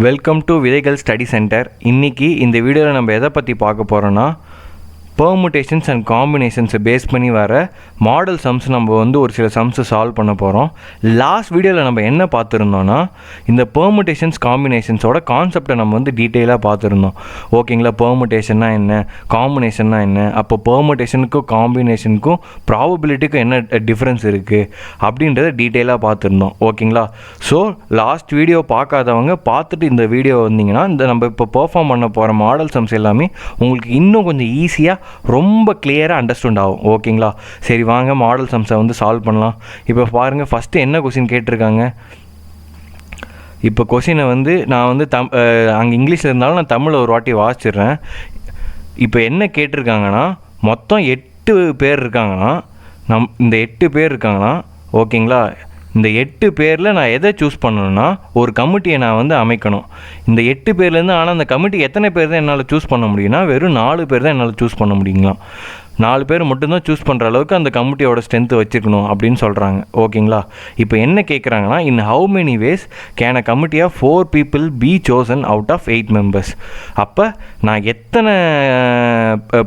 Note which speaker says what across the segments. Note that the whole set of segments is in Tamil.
Speaker 1: வெல்கம் டு விதைகள் ஸ்டடி சென்டர். இன்றைக்கி இந்த வீடியோவில் நம்ம எதை பற்றி பார்க்க போகிறோன்னா, பெர்முடேஷன்ஸ் அண்ட் காம்பினேஷன்ஸை பேஸ் பண்ணி வர மாடல் சம்ஸ் நம்ம ஒரு சில சம்ஸை சால்வ் பண்ண போகிறோம். லாஸ்ட் வீடியோவில் நம்ம என்ன பார்த்துருந்தோன்னா, இந்த பெர்முடேஷன்ஸ் காம்பினேஷன்ஸோட கான்செப்டை நம்ம டீட்டெயிலாக பார்த்துருந்தோம். ஓகேங்களா? பெர்முடேஷன்னா என்ன, காம்பினேஷன்னா என்ன, அப்போ பெர்முடேஷனுக்கும் காம்பினேஷனுக்கும் ப்ராபபிலிட்டிக்கும் என்ன டிஃப்ரென்ஸ் இருக்குது அப்படின்றத டீட்டெயிலாக பார்த்துருந்தோம். ஓகேங்களா? ஸோ லாஸ்ட் வீடியோ பார்க்காதவங்க பார்த்துட்டு இந்த வீடியோ வந்தீங்கன்னா, இந்த நம்ம இப்போ பெர்ஃபார்ம் பண்ண போகிற மாடல் சம்ஸ் எல்லாமே உங்களுக்கு இன்னும் கொஞ்சம் ஈஸியாக ரொம்ப கிளியராக அண்டர்ஸ்டாண்ட் ஆகும். ஓகேங்களா? சரி, வாங்க மாடல் சம்ஸை சால்வ் பண்ணலாம். இப்போ பாருங்கள், ஃபஸ்ட்டு என்ன கொஸ்டின் கேட்டிருக்காங்க. இப்போ கொஸ்டினை நான் அங்கே இங்கிலீஷில் இருந்தாலும் நான் தமிழில் ஒரு வாட்டி வாசிச்சிடுறேன். இப்போ என்ன கேட்டிருக்காங்கன்னா, மொத்தம் 8 பேர் இருக்காங்கன்னா, இந்த 8 பேர் இருக்காங்கன்னா, ஓகேங்களா, இந்த 8 பேரில் நான் எதை சூஸ் பண்ணணுன்னா, ஒரு கமிட்டியை நான் அமைக்கணும். இந்த 8 பேர்லேருந்து, ஆனால் அந்த கமிட்டி எத்தனை பேர் தான் என்னால் சூஸ் பண்ண முடியும்னா, வெறும் 4 பேர் தான் என்னால் சூஸ் பண்ண முடியுங்களாம். 4 பேர் மட்டும்தான் சூஸ் பண்ணுற அளவுக்கு அந்த கமிட்டியோட ஸ்ட்ரென்த்து வச்சுக்கணும் அப்படின்னு சொல்கிறாங்க. ஓகேங்களா? இப்போ என்ன கேட்குறாங்கன்னா, in how many ways can a committee of 4 people be chosen out of 8 members? அப்போ நான் எத்தனை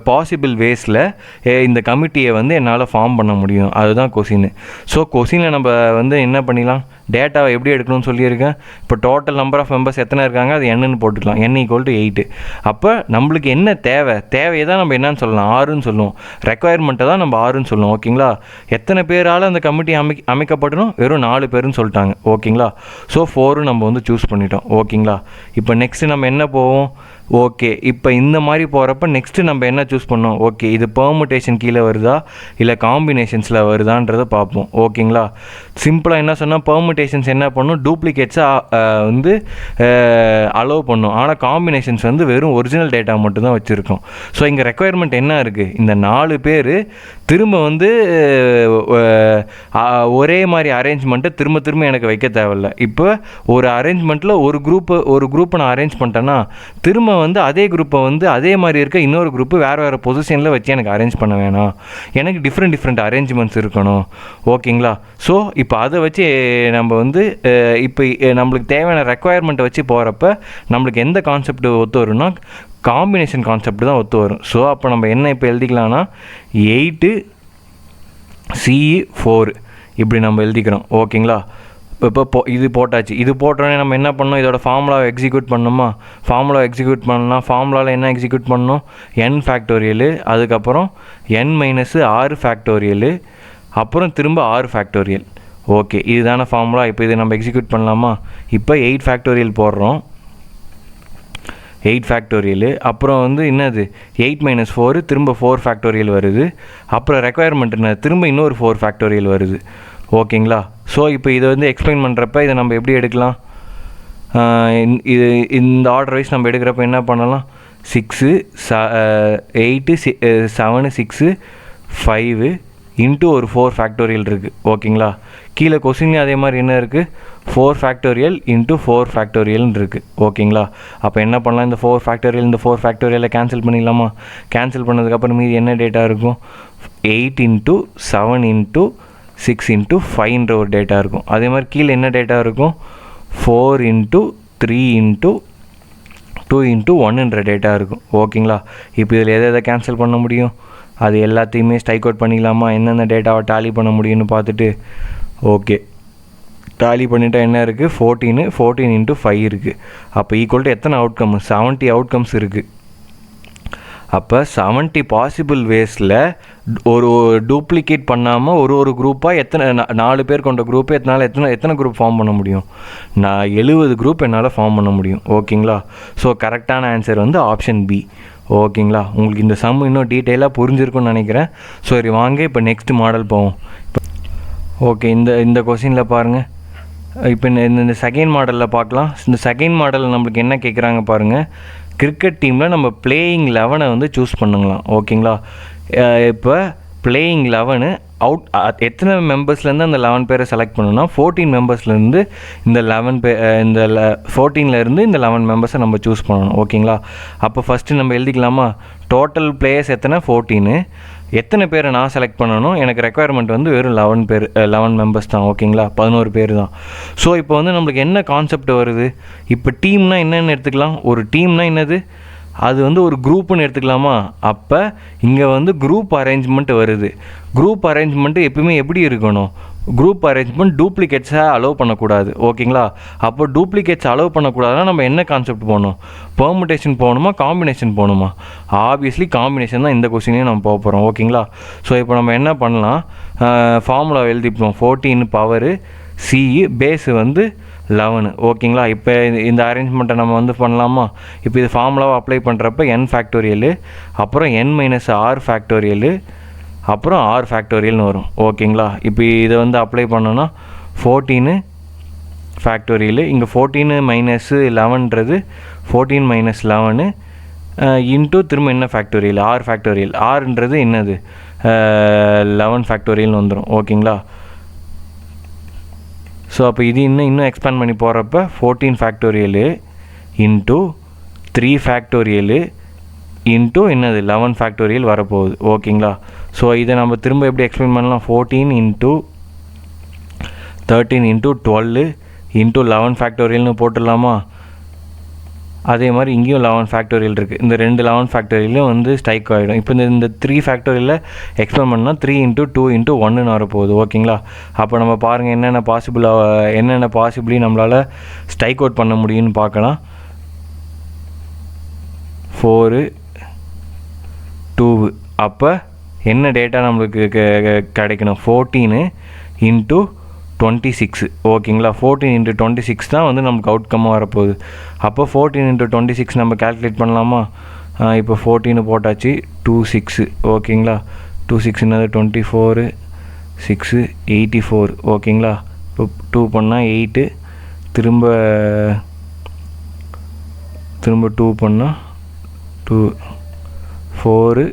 Speaker 1: பாசிபிள் வேஸில் இந்த கமிட்டியை என்னால் ஃபார்ம் பண்ண முடியும், அதுதான் கொஸ்டின். ஸோ கொஸ்டினில் நம்ம என்ன பண்ணிடலாம், டேட்டாவை எப்படி எடுக்கணும்னு சொல்லியிருக்கேன். இப்போ டோட்டல் நம்பர் ஆஃப் மெம்பர்ஸ் எத்தனை இருக்காங்க அது என்னன்னு போட்டுக்கலாம். n = 8. அப்போ நம்மளுக்கு என்ன தேவையை தான் நம்ம என்னன்னு சொல்லலாம், 6ன்னு சொல்லுவோம். ரெக்குயர்மெண்ட்டை தான் நம்ம 6ன்னு சொல்லுவோம். ஓகேங்களா? எத்தனை பேரால் அந்த கமிட்டி அமைக்கப்படணும், வெறும் 4 பேருன்னு சொல்லிட்டாங்க. ஓகேங்களா? ஸோ 4 நம்ம சூஸ் பண்ணிட்டோம். ஓகேங்களா? இப்போ நெக்ஸ்ட்டு நம்ம என்ன போவோம், ஓகே, இப்போ இந்த மாதிரி போகிறப்ப நெக்ஸ்ட்டு நம்ம என்ன சூஸ் பண்ணோம், ஓகே, இது பெர்முடேஷன் கீழே வருதா இல்லை காம்பினேஷன்ஸில் வருதான்றதை பார்ப்போம். ஓகேங்களா? சிம்பிளாக என்ன சொன்னால், பெர்முடேஷன்ஸ் என்ன பண்ணும், டூப்ளிகேட்ஸாக அலோவ் பண்ணும். ஆனால் காம்பினேஷன்ஸ் வெறும் ஒரிஜினல் டேட்டா மட்டும்தான் வச்சுருக்கோம். ஸோ இங்கே ரெக்குயர்மெண்ட் என்ன இருக்குது, இந்த 4 பேர் திரும்ப ஒரே மாதிரி அரேஞ்ச்மெண்ட்டை திரும்ப எனக்கு வைக்க தேவையில்லை. இப்போ ஒரு அரேஞ்ச்மெண்ட்டில் ஒரு குரூப்பை நான் அரேஞ்ச் பண்ணிட்டேன்னா, திரும்ப அதே குரூப்பை அதே மாதிரி இருக்க இன்னொரு குரூப்பு வேறு பொசிஷனில் வச்சு எனக்கு அரேஞ்ச் பண்ண வேணாம். எனக்கு டிஃப்ரெண்ட் அரேஞ்ச்மெண்ட்ஸ் இருக்கணும். ஓகேங்களா? ஸோ இப்போ அதை வச்சு நம்ம இப்போ நம்மளுக்கு தேவையான ரெக்குயர்மெண்ட்டை வச்சு போகிறப்ப நம்மளுக்கு எந்த கான்செப்ட் ஒத்து வரும்னா, காம்பினேஷன் கான்செப்ட் தான் ஒத்து வரும். ஸோ அப்போ நம்ம என்ன இப்போ எழுதிக்கலாம்னா, 8 C4 இப்படி நம்ம எழுதிக்கிறோம். ஓகேங்களா? இப்போ இது போட்டாச்சு. இது போட்டோடனே நம்ம என்ன பண்ணோம், இதோட ஃபார்முலாவை எக்ஸிக்யூட் பண்ணணுமா? ஃபார்முலாவை எக்ஸிக்யூட் பண்ணலாம். ஃபார்முலாவில் என்ன எக்ஸிக்யூட் பண்ணணும், n⁴, அதுக்கப்புறம் n-6 அப்புறம் திரும்ப 6 ஓகே, இதுதான ஃபார்முலா. இப்போ இதை நம்ம எக்ஸிக்யூட் பண்ணலாமா? இப்போ 8 போடுறோம். 8 அப்புறம் என்னது, 8 - 4 திரும்ப 4 வருது. அப்புறம் ரெக்குயர்மெண்ட் என்ன, திரும்ப இன்னொரு 4 வருது. ஓகேங்களா? ஸோ இப்போ இதை எக்ஸ்பிளைன் பண்ணுறப்ப இதை நம்ம எப்படி எடுக்கலாம், இது இந்த ஆர்டர் வைஸ் நம்ம எடுக்கிறப்ப என்ன பண்ணலாம், 6 8 7 6 5 இன்ட்டு ஒரு 4 இருக்குது. ஓகேங்களா? கீழே கொஸ்டின்லேயும் அதே மாதிரி என்ன இருக்குது, 4 இன்ட்டு 4 இருக்குது. ஓகேங்களா? அப்போ என்ன பண்ணலாம், இந்த 4 இந்த 4 கேன்சல் பண்ணிடலாமா? கேன்சல் பண்ணதுக்கப்புறம் மீதி என்ன டேட்டா இருக்கும், 8 × 7 × 6 × 5 ஒரு டேட்டா இருக்கும். அதே மாதிரி கீழே என்ன டேட்டா இருக்கும், 4 × 3 × 2 × 1 டேட்டா இருக்கும். ஓகேங்களா? இப்போ இதில் எதை கேன்சல் பண்ண முடியும், அது எல்லாத்தையுமே ஸ்ட்ரைக் அவுட் பண்ணிக்கலாமா, என்னென்ன டேட்டாவை டேலி பண்ண முடியும்னு பார்த்துட்டு. ஓகே, டேலி பண்ணிட்டால் என்ன இருக்குது, 14 × 5 இருக்குது. அப்போ ஈக்குவல் டு எத்தனை அவுட்கம், 70 அவுட்கம்ஸ் இருக்குது. அப்போ 70 பாசிபிள் வேஸில் ஒரு டூப்ளிகேட் பண்ணாமல் ஒரு குரூப்பாக எத்தனை 4 பேர் கொண்ட குரூப்பு எத்தனை குரூப் ஃபார்ம் பண்ண முடியும், நான் 70 குரூப் என்னால் ஃபார்ம் பண்ண முடியும். ஓகேங்களா? ஸோ கரெக்டான ஆன்சர் ஆப்ஷன் பி. ஓகேங்களா? உங்களுக்கு இந்த சம் இன்னும் டீட்டெயிலாக புரிஞ்சிருக்குன்னு நினைக்கிறேன். சரி, வாங்க இப்போ நெக்ஸ்ட் மாடல் போவோம். ஓகே, இந்த கொஸ்டினில் பாருங்கள். இப்போ இந்த செகண்ட் மாடலில் பார்க்கலாம். இந்த செகண்ட் மாடலில் நம்மளுக்கு என்ன கேட்குறாங்க பாருங்கள், கிரிக்கெட் டீமில் நம்ம பிளேயிங் 11 சூஸ் பண்ணுங்களாம். ஓகேங்களா? இப்போ பிளேயிங் 11 அவுட் எத்தனை மெம்பர்ஸ்லேருந்து அந்த 11 பேரை செலக்ட் பண்ணணும்னா, 14 மெம்பர்ஸ்லேருந்து இந்த 14லேருந்து இந்த 11 மெம்பர்ஸை நம்ம சூஸ் பண்ணணும். ஓகேங்களா? அப்போ ஃபஸ்ட்டு நம்ம எழுதிக்கலாமா, டோட்டல் பிளேயர்ஸ் எத்தனை, 14. எத்தனை பேரை நான் செலக்ட் பண்ணணும், எனக்கு ரெக்குயர்மெண்ட் வந்து வெறும் 11 மெம்பர்ஸ் தான். ஓகேங்களா, 11 பேர் தான். ஸோ இப்போ வந்து நம்மளுக்கு என்ன கான்செப்ட் வருது, இப்போ டீம்னா என்னென்னு எடுத்துக்கலாம். ஒரு டீம்னா என்னது, அது வந்து ஒரு குரூப்புன்னு எடுத்துக்கலாமா. அப்போ இங்கே வந்து குரூப் அரேஞ்ச்மெண்ட் வருது. குரூப் அரேஞ்ச்மெண்ட்டு எப்பயுமே எப்படி இருக்கணும், குரூப் அரேஞ்ச்மெண்ட் டூப்ளிகேட்ஸை அலோவ் பண்ணக்கூடாது. ஓகேங்களா, அப்போ டூப்ளிகேட்ஸ் அலோவ் பண்ணக்கூடாதுன்னா நம்ம என்ன கான்செப்ட் போகணும், பெர்முடேஷன் போகணுமா காம்பினேஷன் போகணுமா. ஆப்வியஸ்லி காம்பினேஷன் தான் இந்த கொஸ்டினையும் நம்ம போக போகிறோம். ஓகேங்களா, ஸோ இப்போ நம்ம என்ன பண்ணலாம், ஃபார்முலா எழுதிப்போம். 14 பவரு சி பேஸு வந்து 11. ஓகேங்களா, இப்போ இந்த அரேஞ்ச்மெண்ட்டை நம்ம வந்து பண்ணலாமா. இப்போ இது ஃபார்முலாவை அப்ளை பண்ணுறப்ப n ஃபேக்டோரியல், அப்புறம் n மைனஸ் ஆர் ஃபேக்டோரியல், அப்புறம் ஆர் ஃபேக்டோரியல்னு வரும். ஓகேங்களா, இப்போ இதை வந்து அப்ளை பண்ணோன்னா 14 ஃபேக்டோரியல், இங்கே 14 மைனஸ் 11ன்றது 14 மைனஸ் 11 இன்ட்டு திரும்ப என்ன ஃபேக்டோரியல், ஆர் ஃபேக்டோரியல். ஆர்ன்றது என்னது 11 ஃபேக்டோரியல்னு வந்துடும். ஓகேங்களா, ஸோ அப்போ இது இன்னும் எக்ஸ்பேண்ட் பண்ணி போகிறப்ப 14 ஃபேக்டோரியல் இன்ட்டு 3 ஃபேக்டோரியல் இன்ட்டு என்னது 11 ஃபேக்டோரியல் வரப்போகுது. ஓகேங்களா, ஸோ இதை நம்ம திரும்ப எப்படி எக்ஸ்பிளைன் பண்ணலாம், 14 இன்ட்டு 13 இன்ட்டு 12 இன்ட்டு 11 ஃபேக்டோரியல்னு போட்டுடலாமா. அதே மாதிரி இங்கேயும் 11 ஃபேக்டோரியல் இருக்குது. இந்த 2 11 ஃபேக்டோரியலும் வந்து ஸ்ட்ரைக் ஆகிடும். இப்போ இந்த 3 ஃபேக்டோரியலில் எக்ஸ்பேண்ட் பண்ணால் 3 இன்ட்டு 2 இன்ட்டு 1ன்னு வரப்போகுது. ஓகேங்களா, அப்போ நம்ம பாருங்கள் என்னென்ன பாசிபிளி நம்மளால் ஸ்ட்ரைக் அவுட் பண்ண முடியும்னு பார்க்கலாம். 4 2, அப்போ என்ன டேட்டா நம்மளுக்கு கிடைக்கணும், 14 இன்ட்டு 26. ஓகேங்களா, 14 இன்ட்டு 26 தான் வந்து நமக்கு அவுட்கம்மாக வரப்போகுது. அப்போ 14 இன்ட்டு 26 நம்ம கேல்குலேட் பண்ணலாமா. இப்போ 14 போட்டாச்சு, 26. ஓகேங்களா, 26 என்னது 24 6 84. ஓகேங்களா, இப்போ 2 பண்ணால் 8, திரும்ப 2 பண்ணால் 2 4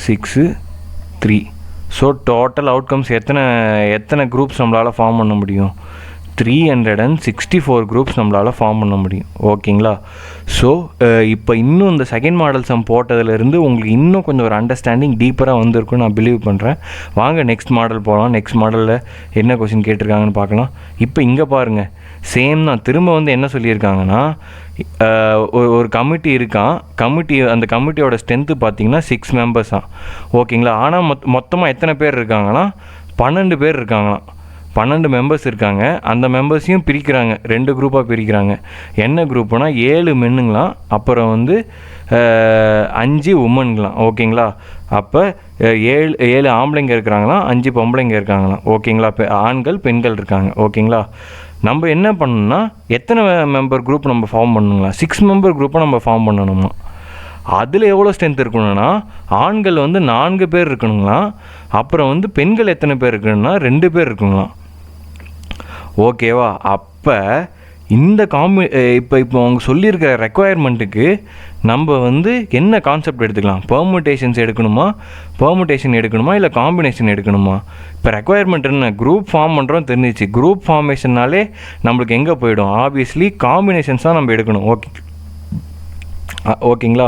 Speaker 1: 6 3. ஸோ டோட்டல் அவுட்கம்ஸ் எத்தனை குரூப்ஸ் நம்மளால் ஃபார்ம் பண்ண முடியும், 364 குரூப்ஸ் நம்மளால் ஃபார்ம் பண்ண முடியும். ஓகேங்களா, ஸோ இப்போ இன்னும் இந்த செகண்ட் மாடல் சம் போட்டதுலேருந்து உங்களுக்கு இன்னும் கொஞ்சம் ஒரு அண்டர்ஸ்டாண்டிங் டீப்பராக வந்திருக்குன்னு நான் பிலீவ் பண்ணுறேன். வாங்க நெக்ஸ்ட் மாடல் போகலாம். நெக்ஸ்ட் மாடலில் என்ன கொஸ்டின் கேட்டிருக்காங்கன்னு பார்க்கலாம். இப்போ இங்கே பாருங்கள், சேம் தான். திரும்ப வந்து என்ன சொல்லியிருக்காங்கன்னா, ஒரு கமிட்டி இருக்கான். அந்த கமிட்டியோட ஸ்ட்ரென்த்து பார்த்தீங்கன்னா 6 மெம்பர்ஸ் தான். ஓகேங்களா, ஆனால் மொத்தமாக எத்தனை பேர் இருக்காங்கன்னா 12 பேர் இருக்காங்களாம். 12 மெம்பர்ஸ் இருக்காங்க. அந்த மெம்பர்ஸையும் பிரிக்கிறாங்க, 2 குரூப்பாக பிரிக்கிறாங்க. என்ன குரூப்புனா 7 மென்னுங்களாம், அப்புறம் வந்து 5 உமன்களாம். ஓகேங்களா, அப்போ 7 ஆம்பளைங்க இருக்கிறாங்களாம், 5 பொம்பளைங்க இருக்காங்களாம். ஓகேங்களா, ஆண்கள் பெண்கள் இருக்காங்க. ஓகேங்களா, நம்ம என்ன பண்ணணும்னா எத்தனை மெம்பர் குரூப் நம்ம ஃபார்ம் பண்ணணுங்களா, 6 மெம்பர் குரூப்பை நம்ம ஃபார்ம் பண்ணணுமா. அதில் எவ்வளோ ஸ்ட்ரென்த் இருக்கணும்னா ஆண்கள் வந்து 4 பேர் இருக்கணுங்களாம், அப்புறம் வந்து பெண்கள் எத்தனை பேர் இருக்கணும்னா 2 பேர் இருக்குங்களாம். ஓகேவா, அப்போ இந்த இப்போ அவங்க சொல்லியிருக்கிற ரெக்குவயர்மெண்ட்டுக்கு நம்ம வந்து என்ன கான்செப்ட் எடுத்துக்கலாம், பெர்முடேஷன் எடுக்கணுமா இல்லை காம்பினேஷன் எடுக்கணுமா. இப்போ ரெக்குவயர்மெண்ட் என்ன, குரூப் ஃபார்ம் பண்ணுறோம் தெரிஞ்சிச்சு. குரூப் ஃபார்மேஷன்னாலே நம்மளுக்கு எங்கே போயிடும், ஆப்வியஸ்லி காம்பினேஷன்ஸ் தான் நம்ம எடுக்கணும். ஓகேங்களா,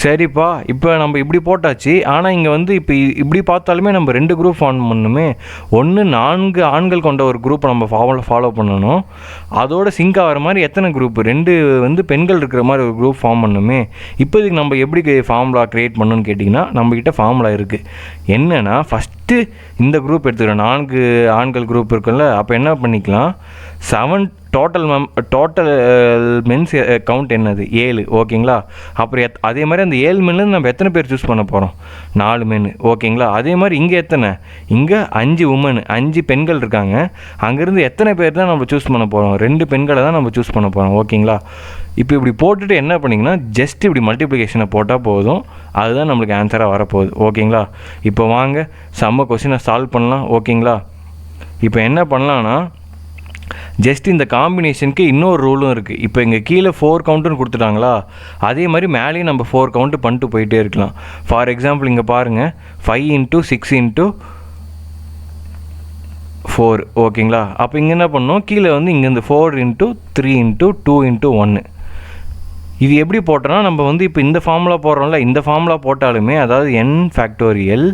Speaker 1: சரிப்பா. இப்போ நம்ம இப்படி போட்டாச்சு. ஆனால் இங்கே வந்து இப்போ இப்படி பார்த்தாலுமே நம்ம 2 குரூப் ஃபார்ம் பண்ணணுமே. ஒன்று 4 ஆண்கள் கொண்ட ஒரு குரூப்பை நம்ம ஃபாலோ பண்ணணும். அதோட சிங்க் ஆகிற மாதிரி எத்தனை குரூப், 2 வந்து பெண்கள் இருக்கிற மாதிரி ஒரு குரூப் ஃபார்ம் பண்ணணுமே. இப்போதைக்கு நம்ம எப்படி ஃபார்முலா க்ரியேட் பண்ணணும்னு கேட்டிங்கன்னா, நம்மக்கிட்ட ஃபார்முலா இருக்குது. என்னென்னா ஃபஸ்ட்டு இந்த குரூப் எடுத்துக்கிறோம், 4 ஆண்கள் குரூப் இருக்குல்ல. அப்போ என்ன பண்ணிக்கலாம், 7 டோட்டல் மென்ஸ் கவுண்ட் என்னது 7. ஓகேங்களா, அப்புறம் அதே மாதிரி அந்த 7 மென்லேருந்து நம்ம எத்தனை பேர் சூஸ் பண்ண போகிறோம், 4 மென். ஓகேங்களா, அதே மாதிரி இங்கே இங்கே 5 உமன், 5 பெண்கள் இருக்காங்க. அங்கேருந்து எத்தனை பேர் தான் நம்ம சூஸ் பண்ண போகிறோம், 2 பெண்களை தான் நம்ம சூஸ் பண்ண போகிறோம். ஓகேங்களா, இப்போ இப்படி போட்டுட்டு என்ன பண்ணிங்கன்னா ஜஸ்ட் இப்படி மல்டிப்ளிகேஷனை போட்டால் போதும், அதுதான் நம்மளுக்கு ஆன்சராக வரப்போகுது. ஓகேங்களா, இப்போ வாங்க செம்ம கொஸ்டினை சால்வ் பண்ணலாம். ஓகேங்களா, இப்போ என்ன பண்ணலான்னா ஜஸ்ட் இந்த காம்பினேஷனுக்கு இன்னொரு ரூலும் இருக்குது. இப்போ இங்கே கீழே 4 கவுண்ட்டுன்னு கொடுத்துட்டாங்களா, அதே மாதிரி மேலேயும் நம்ம 4 கவுண்ட்டு பண்ணிட்டு போயிட்டே இருக்கலாம். ஃபார் எக்ஸாம்பிள் இங்கே பாருங்கள், 5 × 6 × 4. ஓகேங்களா, அப்போ இங்கே என்ன பண்ணோம், கீழே வந்து இங்கேருந்து 4 × 3 × 2 × 1. இது எப்படி போட்டோன்னா நம்ம வந்து இப்போ இந்த ஃபார்முலா போடுறோம்ல, இந்த ஃபார்முலா போட்டாலுமே அதாவது n factorial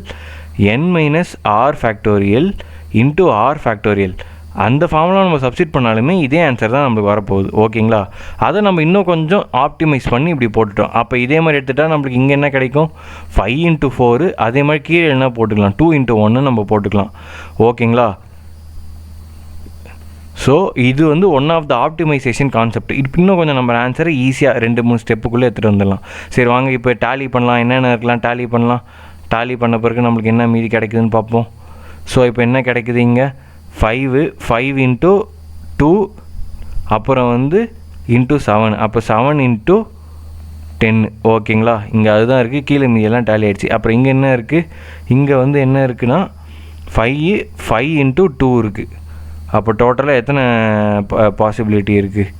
Speaker 1: n minus r factorial into r factorial அந்த ஃபார்முலா நம்ம சப்ஸ்டிட் பண்ணாலுமே இதே ஆன்சர் தான் நம்மளுக்கு வரப்போகுது. ஓகேங்களா? அதை நம்ம இன்னும் கொஞ்சம் ஆப்டிமைஸ் பண்ணி இப்படி போட்டுட்டோம். அப்போ இதே மாதிரி எடுத்துகிட்டா நம்மளுக்கு இங்கே என்ன கிடைக்கும்? 5 இன்ட்டு 4. அதே மாதிரி கீழே என்ன போட்டுக்கலாம்? 2 இன்ட்டு 1 நம்ம போட்டுக்கலாம். ஓகேங்களா? ஸோ இது வந்து one of the optimisation concept. இப்போ இன்னும் கொஞ்சம் நம்ம ஆன்சரை ஈஸியாக 2-3 ஸ்டெப்புக்குள்ளே எடுத்துகிட்டு வந்துடலாம். சரி வாங்க இப்போ டேலி பண்ணலாம். என்னென்ன இருக்கலாம் டேலி பண்ணலாம். டேலி பண்ண பிறகு நம்மளுக்கு என்ன மீதி கிடைக்குதுன்னு பார்ப்போம். ஸோ இப்போ என்ன கிடைக்குது? இங்கே 5 இன்ட்டு 2 அப்புறம் வந்து இன்ட்டு 7. அப்போ 7 இன்ட்டு 10. ஓகேங்களா? இங்கே அதுதான் இருக்குது. கீழே மீதியெல்லாம் டேலி ஆகிடுச்சு. அப்புறம் இங்கே என்ன இருக்குது? இங்கே வந்து என்ன இருக்குன்னா 5 இன்ட்டு 2 இருக்குது. அப்போ டோட்டலாக எத்தனை பாசிபிலிட்டி இருக்குது?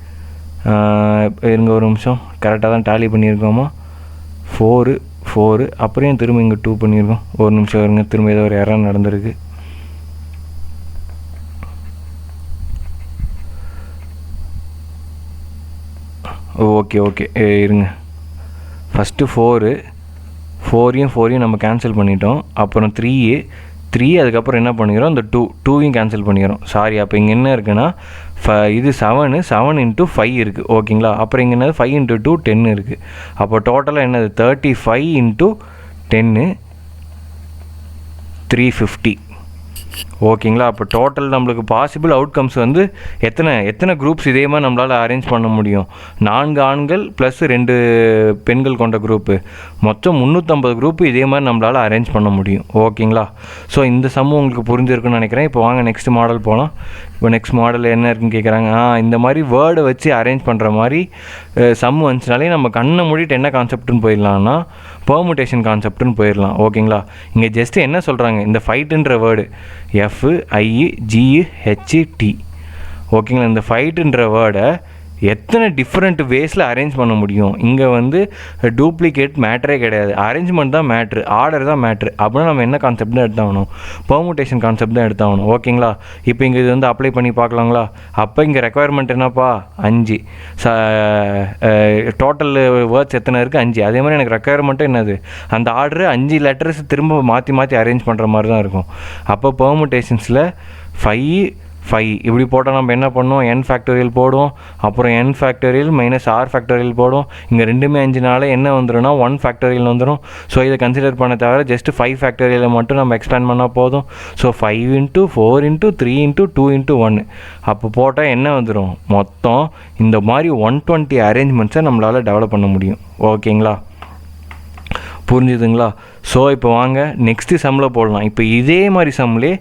Speaker 1: இருங்க ஒரு நிமிஷம், கரெக்டாக தான் டேலி பண்ணியிருக்கோமா? 4 அப்புறம் திரும்ப இங்கே 2 பண்ணியிருக்கோம். ஒரு நிமிஷம் இருங்க, திரும்ப ஏதோ ஒரு எரர் நடந்திருக்கு. ஓகே இருங்க. ஃபஸ்ட்டு 4 நம்ம கேன்சல் பண்ணிட்டோம். அப்புறம் 3 அதுக்கப்புறம் என்ன பண்ணிக்கிறோம்? இந்த 2 கேன்சல் பண்ணிக்கிறோம். சாரி, அப்போ இங்கே என்ன இருக்குன்னா இது 7 இன்ட்டு 5 இருக்குது. ஓகேங்களா? அப்புறம் இங்கே என்னது 5 இன்ட்டு 2 10 இருக்குது. அப்போ டோட்டலாக என்னது 35 இன்ட்டு 10 350. ஓகேங்களா? அப்போ டோட்டல் நம்மளுக்கு பாசிபிள் அவுட்கம்ஸ் வந்து எத்தனை குரூப்ஸ் இதே மாதிரி நம்மளால் அரேஞ்ச் பண்ண முடியும்? 4 ஆண்கள் ப்ளஸ் 2 பெண்கள் கொண்ட குரூப்பு, மொத்தம் 350 குரூப்பு இதே மாதிரி நம்மளால் அரேஞ்ச் பண்ண முடியும். ஓகேங்களா? ஸோ இந்த சம்மு உங்களுக்கு புரிஞ்சிருக்குன்னு நினைக்கிறேன். இப்போ வாங்க நெக்ஸ்ட் மாடல் போகலாம். இப்போ நெக்ஸ்ட் மாடல் என்ன இருக்குன்னு கேட்குறாங்க. இந்த மாதிரி வேர்டை வச்சு அரேஞ்ச் பண்ணுற மாதிரி சம்மு வந்துச்சுனாலே நம்ம கண்ணை மூடிட்டு என்ன கான்செப்ட்னு போயிடலாம்னா பெர்முடேஷன் கான்செப்ட்னு போயிடலாம். ஓகேங்களா? இங்கே ஜஸ்ட்டு என்ன சொல்கிறாங்க, இந்த ஃபைட்டுன்ற வேர்டு FIGHT. ஓகேங்களா? இந்த ஃபைட்டுன்ற வேர்டை எத்தனை டிஃப்ரெண்ட் வேஸில் அரேஞ்ச் பண்ண முடியும்? இங்கே வந்து டூப்ளிகேட் மேட்டரே கிடையாது. அரேஞ்ச்மெண்ட் தான் மேட்ரு, ஆர்டர் தான் மேட்ரு. அப்படின்னா நம்ம என்ன கான்செப்ட் தான் எடுத்தாகணும்? பெர்முடேஷன் கான்செப்ட் தான் எடுத்தாகணும். ஓகேங்களா? இப்போ இங்கே இது வந்து அப்ளை பண்ணி பார்க்கலாங்களா? அப்போ இங்கே ரெக்குவயர்மெண்ட் என்னப்பா? 5. டோட்டல் வேர்ட்ஸ் எத்தனை இருக்குது? 5. அதே மாதிரி எனக்கு ரெக்குவயர்மெண்ட்டு என்னது? அந்த ஆர்டரு 5 லெட்டர்ஸ் திரும்ப மாற்றி அரேஞ்ச் பண்ணுற மாதிரி தான் இருக்கும். அப்போ பெர்முடேஷன்ஸில் 5 இப்படி போட்டால் நம்ம என்ன பண்ணுவோம்? n ஃபேக்டோரியல் போடுவோம். அப்புறம் n factorial minus r factorial போடுவோம். இங்கே ரெண்டுமே 5நால என்ன வந்துடும்னா 1 ஃபேக்டோரியல் வந்துடும். ஸோ இதை கன்சிடர் பண்ண தவிர ஜஸ்ட் 5 ஃபேக்டோரியலை மட்டும் நம்ம எக்ஸ்பேண்ட் பண்ணால் போதும். So 5 into 4 into 3 into 2 into 1 அப்போ போட்டால் என்ன வந்துடும்? மொத்தம் இந்த மாதிரி 120 அரேஞ்ச்மெண்ட்ஸை நம்மளால் டெவலப் பண்ண முடியும். ஓகேங்களா? புரிஞ்சுதுங்களா? ஸோ இப்போ வாங்க நெக்ஸ்ட்டு சம்மில் போடலாம். இப்போ இதே மாதிரி சம்மிலே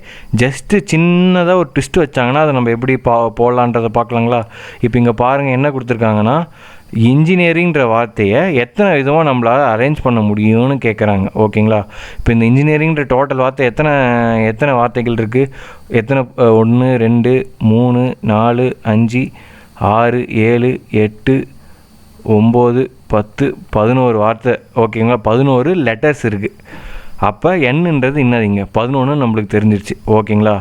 Speaker 1: ஜஸ்ட்டு சின்னதாக ஒரு ட்விஸ்ட் வச்சாங்கன்னா அதை நம்ம எப்படி போடலான்றதை பார்க்கலாங்களா? இப்போ இங்கே பாருங்கள் என்ன கொடுத்துருக்காங்கன்னா, இன்ஜினியரிங்கிற வார்த்தையை எத்தனை விதமாக நம்மளால் அரேஞ்ச் பண்ண முடியும்னு கேட்குறாங்க. ஓகேங்களா? இப்போ இந்த இன்ஜினியரிங்கிற டோட்டல் வார்த்தை எத்தனை வார்த்தைகள் இருக்குது? 1 2 3 4 5 6 7 8 9 10 11 வார்த்தை. ஓகேங்களா? 11 லெட்டர்ஸ் இருக்குது. அப்போ என்னன்றது என்னதுங்க 11 நம்மளுக்கு தெரிஞ்சிருச்சு. ஓகேங்களா?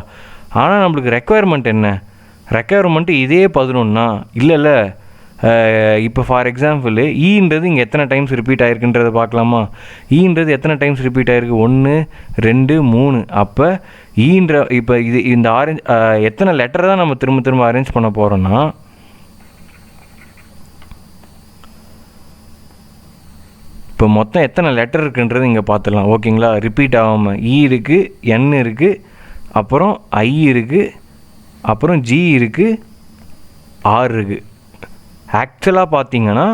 Speaker 1: ஆனால் நம்மளுக்கு ரெக்குவயர்மெண்ட் என்ன? ரெக்குவயர்மெண்ட்டு இதே 11னா இல்லை. இப்போ ஃபார் எக்ஸாம்பிள் ஈன்றது இங்கே எத்தனை டைம்ஸ் ரிப்பீட் ஆகிருக்குன்றதை பார்க்கலாமா? ஈன்றது எத்தனை டைம்ஸ் ரிப்பீட் ஆகிருக்கு? 1 2 3. அப்போ இப்போ இந்த எத்தனை லெட்டரை தான் நம்ம திரும்ப அரேஞ்ச் பண்ண போகிறோன்னா, இப்போ மொத்தம் எத்தனை லெட்டர் இருக்குன்றது இங்கே பார்த்துடலாம். ஓகேங்களா? ரிப்பீட் ஆகாமல் இருக்குது, N இருக்குது, அப்புறம் I இருக்குது, அப்புறம் G இருக்குது, R இருக்குது. ஆக்சுவலாக பார்த்தீங்கன்னா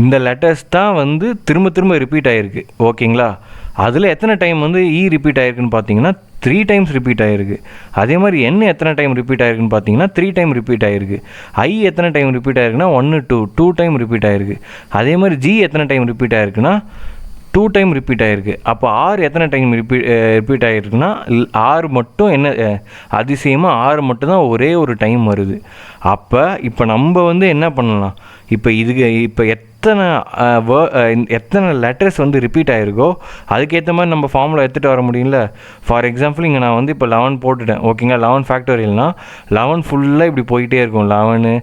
Speaker 1: இந்த லெட்டர்ஸ் தான் வந்து திரும்ப ரிப்பீட் ஆகிருக்கு. ஓகேங்களா? அதில் எத்தனை டைம் வந்து ரிப்பீட் ஆகிருக்குன்னு பார்த்தீங்கன்னா 3 டைம்ஸ் ரிப்பீட் ஆகிருக்கு. அதே மாதிரி N எத்தனை டைம் ரிப்பீட் ஆகிருக்குன்னு பார்த்தீங்கன்னா 3 டைம் ரிப்பீட் ஆகிருக்கு. I எத்தனை டைம் ரிப்பீட் ஆகிருக்குன்னா 1 2 டைம் ரிப்பீட் ஆகிருக்கு. அதே மாதிரி G எத்தனை டைம் ரிப்பீட் ஆகிருக்குன்னா 2 டைம் ரிப்பீட் ஆகிருக்கு. அப்போ R எத்தனை டைம் ரிப்பீட் ஆகிருக்குன்னா R மட்டும் என்ன அதிசயமாக R மட்டும் தான் ஒரே ஒரு டைம் வருது. அப்போ இப்போ நம்ம வந்து என்ன பண்ணலாம்? இப்போ எத்தனை லெட்டர்ஸ் வந்து ரிப்பீட் ஆகிருக்கோ அதுக்கேற்ற மாதிரி நம்ம ஃபார்முலா எடுத்துகிட்டு வர முடியும்ல. ஃபார் எக்ஸாம்பிள் இங்கே நான் வந்து இப்போ 11 போட்டுட்டேன். ஓகேங்களா? 11 ஃபேக்டோரியல்னா 11 ஃபுல்லாக இப்படி போயிட்டே இருக்கும். 11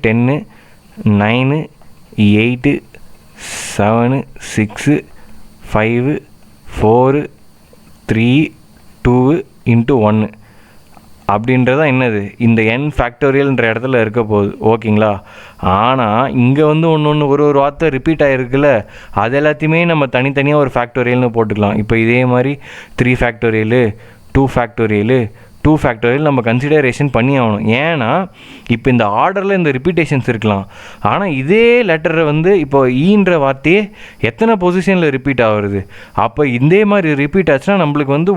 Speaker 1: 10 9 8 7 6 5 4 3 2 into 1 அப்படின்றதான் என்னது இந்த n ஃபேக்டோரியல்ன்ற இடத்துல இருக்க போகுது. ஓகேங்களா? ஆனால் இங்கே வந்து ஒன்று ஒரு வார்த்தை ரிப்பீட் ஆகிருக்குல்ல, அது எல்லாத்தையுமே நம்ம தனித்தனியாக ஒரு ஃபேக்டோரியல்னு போட்டுக்கலாம். இப்போ இதே மாதிரி 3 ஃபேக்டோரியலு 2 ஃபேக்டோரியலு 2 ஃபேக்டோரியல் நம்ம கன்சிடரேஷன் பண்ணி ஆகணும். ஏன்னா இப்போ இந்த ஆர்டரில் இந்த ரிப்பீட்டேஷன்ஸ் இருக்கலாம், ஆனால் இதே லெட்டரை வந்து இப்போ ஈன்ற வார்த்தையே எத்தனை பொசிஷனில் ரிப்பீட் ஆகுறது. அப்போ இதே மாதிரி ரிப்பீட் ஆச்சுன்னா நம்மளுக்கு வந்து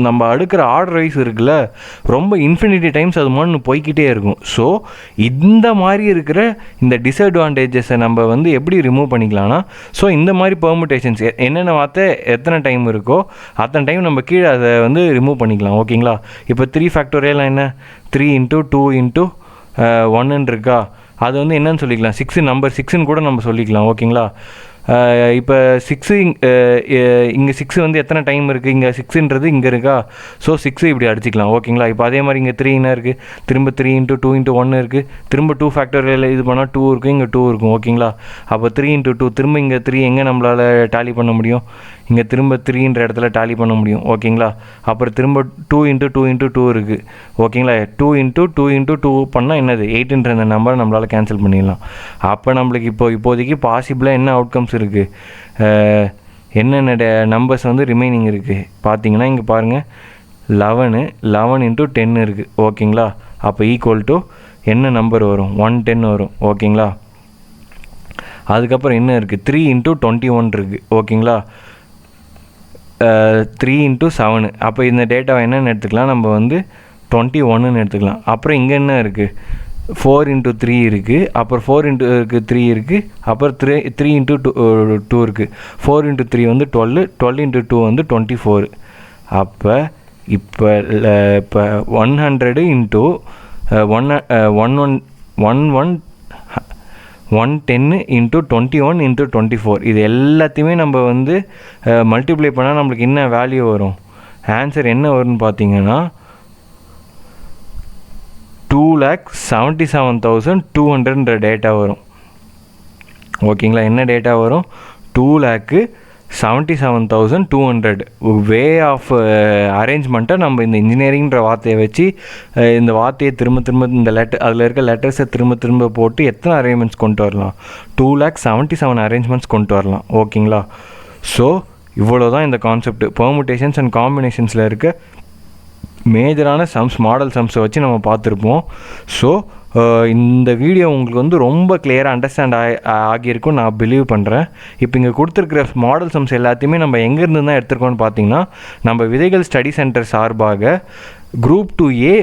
Speaker 1: நம்ம அடுக்கிற ஆர்டர் வைஸ் இருக்குல்ல, ரொம்ப இன்ஃபினிட்டி டைம்ஸ் அது மாதிரி போய்கிட்டே இருக்கும். ஸோ இந்த மாதிரி இருக்கிற இந்த டிஸ்அட்வான்டேஜஸை நம்ம வந்து எப்படி ரிமூவ் பண்ணிக்கலாம்னா, ஸோ இந்த மாதிரி பெர்முடேஷன்ஸ் என்னென்ன வார்த்தை எத்தனை டைம் இருக்கோ அத்தனை டைம் நம்ம கீழே அதை வந்து ரிமூவ் பண்ணிக்கலாம். ஓகேங்களா? இப்போ 3 ஃபேக்டோரியல் என்ன 3 into 2 into 1 இருக்கா, அது வந்து என்னன்னு சொல்லிக்கலாம், 6 நம்பர் 6ன்னு கூட நம்ம சொல்லிக்கலாம். ஓகேங்களா? இப்போ 6 இங்கே 6 வந்து எத்தனை டைம் இருக்குது, இங்கே 6ன்றது இங்கே இருக்கா, ஸோ 6 இப்படி அடிச்சிக்கலாம். ஓகேங்களா? இப்போ அதே மாதிரி இங்கே 3 என்ன இருக்குது, திரும்ப 3 into 2 into 1 இருக்குது, திரும்ப 2 ஃபேக்டோரியல் இது பண்ணால் 2 இருக்குது, இங்கே 2 இருக்கும். ஓகேங்களா? அப்போ 3 into 2 திரும்ப இங்கே 3 எங்கே நம்மளால் டேலி பண்ண முடியும், இங்கே திரும்ப 3ன்ற இடத்துல டேலி பண்ண முடியும். ஓகேங்களா? அப்புறம் திரும்ப 2 into 2 into 2 இருக்குது. ஓகேங்களா? 2 into 2 into 2 பண்ணால் என்னது 8ன்ற இந்த நம்பரை நம்மளால் கேன்சல் பண்ணிடலாம். அப்போ நம்மளுக்கு இப்போதைக்கு பாசிபிளாக என்ன அவுட்கம்ஸ் இருக்குது, என்னென்ன நம்பர்ஸ் வந்து ரிமைனிங் இருக்குது பார்த்தீங்கன்னா, இங்கே பாருங்கள் 11 into 10 இருக்குது. ஓகேங்களா? அப்போ ஈக்குவல் டு என்ன நம்பர் வரும், 110 வரும். ஓகேங்களா? அதுக்கப்புறம் என்ன இருக்குது, 3 into 21 இருக்குது. ஓகேங்களா? 3 into 7. அப்போ இந்த டேட்டாவை என்னென்னு எடுத்துக்கலாம், நம்ம வந்து 21ன்னு எடுத்துக்கலாம். அப்புறம் இங்கே என்ன இருக்குது, 4 into 3 இருக்குது, அப்புறம் 4 into 3 இருக்குது, அப்புறம் 3 into 2 இருக்குது. 4 into 3 வந்து 12 into 2 வந்து 24. அப்போ இப்போ 100 into 110 into 21 into 24 இது எல்லாத்தையுமே நம்ம வந்து மல்டிப்ளை பண்ணால் நம்மளுக்கு என்ன வேல்யூ வரும், ஆன்சர் என்ன வரும்னு பார்த்தீங்கன்னா 2,77,200ன்ற டேட்டா வரும். ஓகேங்களா? என்ன டேட்டா வரும், 2,77,200. வே ஆஃப் அரேஞ்ச்மெண்ட்டை நம்ம இந்த இன்ஜினியரிங்கிற வார்த்தையை வச்சு இந்த வார்த்தையை திரும்ப இந்த அதில் இருக்க லெட்டர்ஸை திரும்ப போட்டு எத்தனை அரேஞ்ச்மெண்ட்ஸ் கொண்டு வரலாம், 2,77,000 அரேஞ்ச்மெண்ட்ஸ் கொண்டு வரலாம். ஓகேங்களா? ஸோ இவ்வளோ தான் இந்த கான்செப்ட். பெர்முடேஷன்ஸ் அண்ட் காம்பினேஷன்ஸில் இருக்க மேஜரான மாடல் சம்ஸை வச்சு நம்ம பார்த்துருப்போம். ஸோ இந்த வீடியோ உங்களுக்கு வந்து ரொம்ப கிளியராக அண்டர்ஸ்டாண்ட் ஆகியிருக்கும் நான் பிலீவ் பண்ணுறேன். இப்போ இங்கே கொடுத்துருக்கிற மாடல் சம்ஸ் எல்லாத்தையுமே நம்ம எங்கேருந்து தான் எடுத்துருக்கோன்னு பார்த்தீங்கன்னா, நம்ம விதைகள் ஸ்டடி சென்டர் சார்பாக Group 2A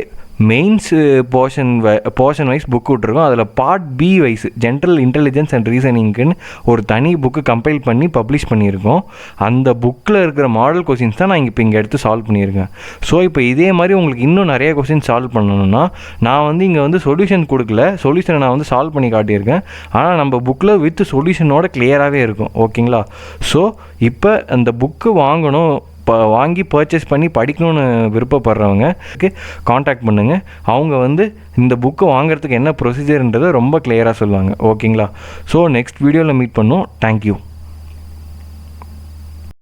Speaker 1: mains portion wise book விட்ருக்கோம். அதில் part B wise general intelligence and ரீசனிங்க்குன்னு ஒரு தனி புக்கு கம்பைல் பண்ணி பப்ளிஷ் பண்ணியிருக்கோம். அந்த புக்கில் இருக்கிற மாடல் கொஸ்டின்ஸ் தான் நான் இங்கே எடுத்து சால்வ் பண்ணியிருக்கேன். ஸோ இப்போ இதே மாதிரி உங்களுக்கு இன்னும் நிறைய கொஸ்டின் சால்வ் பண்ணணும்னா நான் வந்து இங்கே வந்து சொல்யூஷன் கொடுக்கல, சொல்யூஷனை நான் வந்து சால்வ் பண்ணி காட்டியிருக்கேன். ஆனால் நம்ம புக்கில் வித் சொல்யூஷனோட கிளியராகவே இருக்கும். ஓகேங்களா? ஸோ இப்போ அந்த புக்கு வாங்கி பர்ச்சேஸ் பண்ணி படிக்கணும்னு விருப்பப்படுறவங்க காண்டாக்ட் பண்ணுங்கள். அவங்க வந்து இந்த புக்கு வாங்குறதுக்கு என்ன ப்ரொசீஜர்ன்றதை ரொம்ப கிளியராக சொல்லுவாங்க. ஓகேங்களா? ஸோ நெக்ஸ்ட் வீடியோவில் மீட் பண்ணுவோம். தேங்க்யூ.